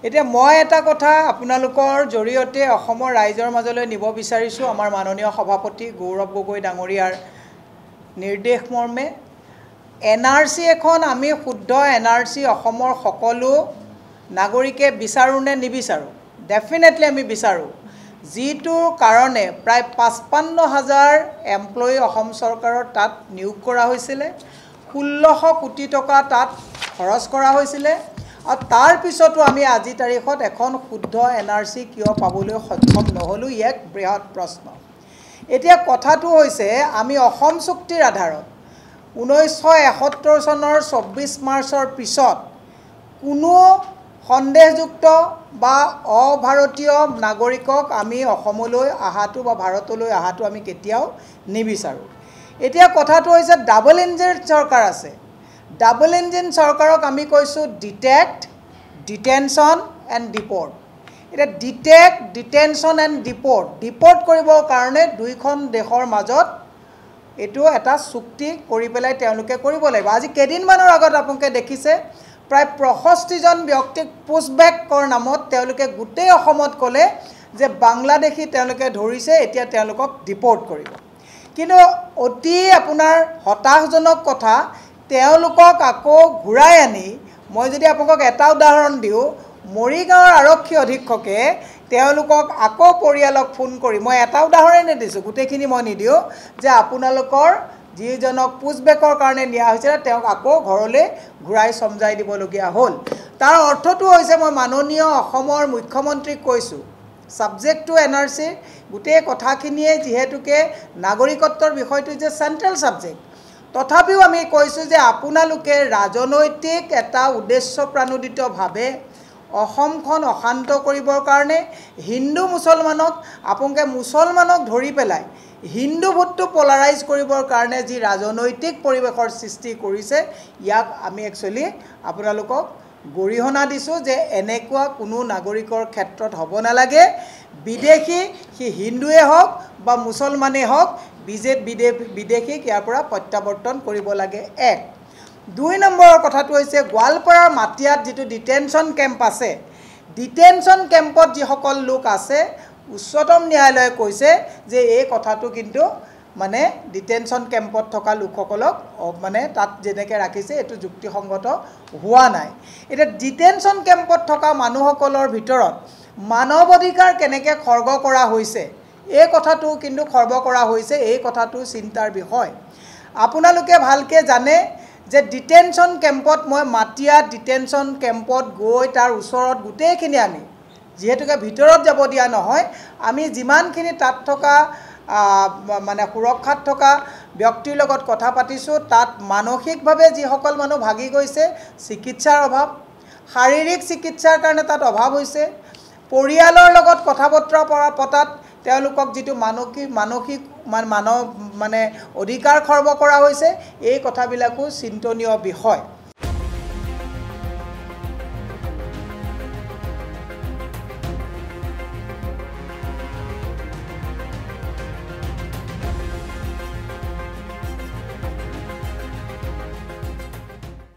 এতিয়া মই এটা কথা আপোনালোকৰ জৰিয়তে অসমৰ ৰাইজৰ মাজলৈ নিব বিচাৰিছোঁ আমাৰ মাননীয় সভাপতি গৌৰৱ গগৈ ডাঙৰীয়াৰ নিৰ্দেশ মৰ্মে NRC এখন আমি শুদ্ধ NRC অসমৰ সকলো নাগৰিকে বিচাৰো নে নিবিচাৰো ডেফিনেটলি আমি বিচাৰো যিটো কাৰণে প্ৰায় 55,000 এমপ্লয়ি অসম চৰকাৰৰ তাত নিয়োগ কৰা হৈছিল 1600 কোটি টকা তাত খৰচ কৰা হৈছিল আৰু তাৰ পিছতো আমি আজি তাৰিখত এখন শুদ্ধ NRC কিয় পাবলৈ সক্ষম নহলো এক বৃহৎ প্ৰশ্ন এতিয়া কথাটো হৈছে আমি অসম চুক্তিৰ আধাৰত 1971 চনৰ 24 মাৰ্চৰ পিছত কোনো সন্দেহযুক্ত বা অভাৰতীয় নাগৰিকক আমি অসমলৈ আহাটো বা ভাৰতলৈ আহাটো আমি কেতিয়াও নিবিচাৰো এতিয়া কথাটো হৈছে ডাবল ইঞ্জিন চৰকাৰ আছে ডাবল ইঞ্জিন চৰকাৰক আমি কৈছো ডিটেক্ট ডিটেনশন এণ্ড ডিপোৰ্ট এটা ডিটেক্ট ডিটেনশন এণ্ড ডিপোৰ্ট কৰিবৰ কাৰণে দুইখন দেশৰ মাজত এটো এটা চুক্তি কৰি পেলাই তেওঁলোকে কৰিব লাগিব আজি কেদিনমানৰ আগত আপোনালোকে দেখিছে প্ৰায় 65 জন ব্যক্তিক পুশবেকৰ নামত তেওঁলোকে গোটেই অসমত ক'লে যে বাংলাদেশী তেওঁলোকে ধৰিছে এতিয়া তেওঁলোকক ডিপোৰ্ট কৰিব কিন্তু অতি আপোনাৰ হতাশজনক কথা তেওঁলোকক আকৌ ঘূৰাই আনি মই যদি আপোনাক এটা উদাহৰণ দিও মৰিগাঁৱৰ আৰক্ষী অধীক্ষকে তেওঁলোকক আকৌ পৰিয়ালক ফোন কৰি মই এটা উদাহৰণে দিছো গুটেখিনি মই নিদিও যে আপোনালোকৰ যিজনক পুশবেকৰ কাৰণে নিয়া হৈছে তেওঁক আকৌ ঘৰলৈ ঘূৰাই সমজাই দিবলগীয়া হ'ল তাৰ অৰ্থটো হৈছে মই মাননীয় অসমৰ মুখ্যমন্ত্ৰীক কৈছো সাবজেক্ট টু NRC গুটে কথাখিনিয়ে যেহেতুকে নাগৰিকত্বৰ বিষয়টো যে সেন্ট্ৰেল সাবজেক্ট তথাপিও আমি কৈছো যে আপোনালোকে ৰাজনৈতিক এটা উদ্দেশ্য প্ৰণোদিতভাৱে অসমখন অশান্ত কৰিবৰ কাৰণে হিন্দু মুছলমানক আপোনালোকে মুছলমানক ধৰি পেলাই হিন্দু ভোটটো পলাৰাইজ কৰিবৰ কাৰণে যি ৰাজনৈতিক পৰিৱেশৰ সৃষ্টি কৰিছে ইয়াক আমি একচুয়ালি আপোনালোকক গৰিহণা দিছো যে এনেকুৱা কোনো নাগৰিকৰ ক্ষেত্ৰত হ'ব নালাগে বিদেশী কি হিন্দুৱে হওক বা মুছলমানে হওক বিদেশীক ইয়াৰ পৰা প্ৰত্যাৱৰ্তন কৰিব লাগে এক দুই নম্বৰৰ কথাটো হৈছে গোৱালপাৰাৰ মাটিয়াত যেটো ডিটেনশন কেম্প আছে ডিটেনশন কেম্পত যি সকল লোক আছে উচ্চতম ন্যায়ালয়ে কৈছে যে এই কথাটো কিন্তু মানে ডিটেনশন কেম্পত থকা লোকসকলক মানে তাত যেনেকৈ ৰাখিছে এটো যুক্তিসংগত হোৱা নাই এটা ডিটেনশন কেম্পত থকা মানুহসকলৰ ভিতৰত মানৱ অধিকাৰ কেনেকৈ খৰ্গ কৰা হৈছে এই কথাটো কিন্তু খৰ্ব কৰা হৈছে এই কথাটো চিন্তাৰ বিষয় আপোনালোকে ভালকে জানে যে ডিটেনশন কেম্পত মই মাটিয়া ডিটেনশন কেম্পত গৈ তাৰ ওচৰত গুটেখিনি আমি যেহেতুকে ভিতৰত যাব দিয়া নহয় আমি যিমানখিনি তাত থকা মানে সুৰক্ষাত থকা ব্যক্তিৰ লগত কথা পাতিছো তাত মানসিকভাৱে যি সকল মানুহ ভাগি গৈছে চিকিৎসাৰ অভাৱ শাৰীৰিক চিকিৎসাৰ কাৰণে তাত অভাৱ হৈছে পৰিয়ালৰ লগত কথা বতৰা পতাত তেওঁলোকক যেটো মানসিক মানৱ মানে অধিকাৰ খৰ্ব কৰা হৈছে এই কথাবিলাকো চিন্তনীয় বিষয়